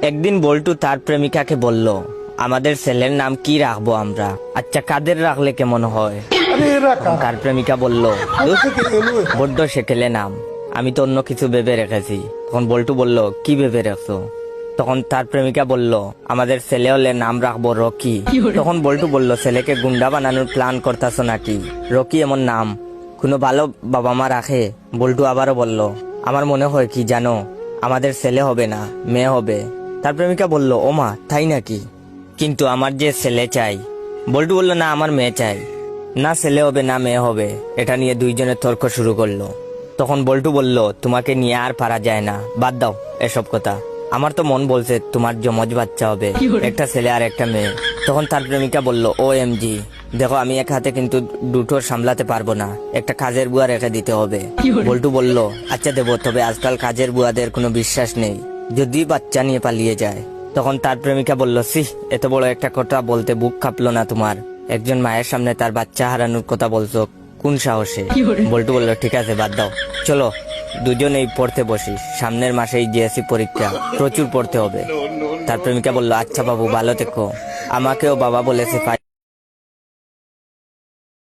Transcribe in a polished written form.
একদিন বল্টু তার প্রেমিকাকে বলল, আমাদের ছেলের নাম কি রাখবো আমরা? আচ্ছা, কাদের রাখলে কেমন হয়? তার প্রেমিকা বলল, বড্ড সেকেলে নাম, আমি তো অন্য কিছু ভেবে রেখেছি। তখন বল্টু বলল, কি ভেবে রেখছো? তখন তার প্রেমিকা বলল, আমাদের ছেলে হলে নাম রাখবো রকি। তখন বল্টু বলল, ছেলেকে গুন্ডা বানানোর প্ল্যান করতেছো নাকি? রকি এমন নাম কোনো ভালো বাবা মা রাখে? বল্টু আবারও বলল, আমার মনে হয় কি জানো, আমাদের ছেলে হবে না, মেয়ে হবে। তার প্রেমিকা বলল, ও মা, তাই নাকি? কিন্তু আমার যে ছেলে চাই। বল্টু বলল, না, আমার মেয়ে চাই। না ছেলে হবে না মেয়ে হবে, এটা নিয়ে দুইজনের তর্ক শুরু করলো। তখন বল্টু বলল, তোমাকে নিয়ে আর পারা যায় না, বাদ দাও এসব কথা। আমার তো মন বলছে তোমার জমজ বাচ্চা হবে, একটা ছেলে আর একটা মেয়ে। তখন তার প্রেমিকা বলল, ও এম জি, দেখো আমি এক হাতে কিন্তু দুটো সামলাতে পারবো না, একটা কাজের বুয়া রেখে দিতে হবে। বল্টু বলল, আচ্ছা দেবো, তবে আজকাল কাজের বুয়াদের কোনো বিশ্বাস নেই, যদি বাচ্চা নিয়ে পালিয়ে যায়। তখন তার প্রেমিকা বলল, সিহ, এত বড় একটা কথা বলতে বুক কাঁপলো না তোমার? একজন মায়ের সামনে তার বাচ্চা হারানোর কথা বলছো, কোন সাহসে? বল্টু বলল, ঠিক আছে বাদ দাও, চলো দুজনেই পড়তে বসি, সামনের মাসেই জিএসসি পরীক্ষা, প্রচুর পড়তে হবে। তার প্রেমিকা বলল, আচ্ছা বাবু, ভালো থেকো। আমাকেও বাবা বলেছে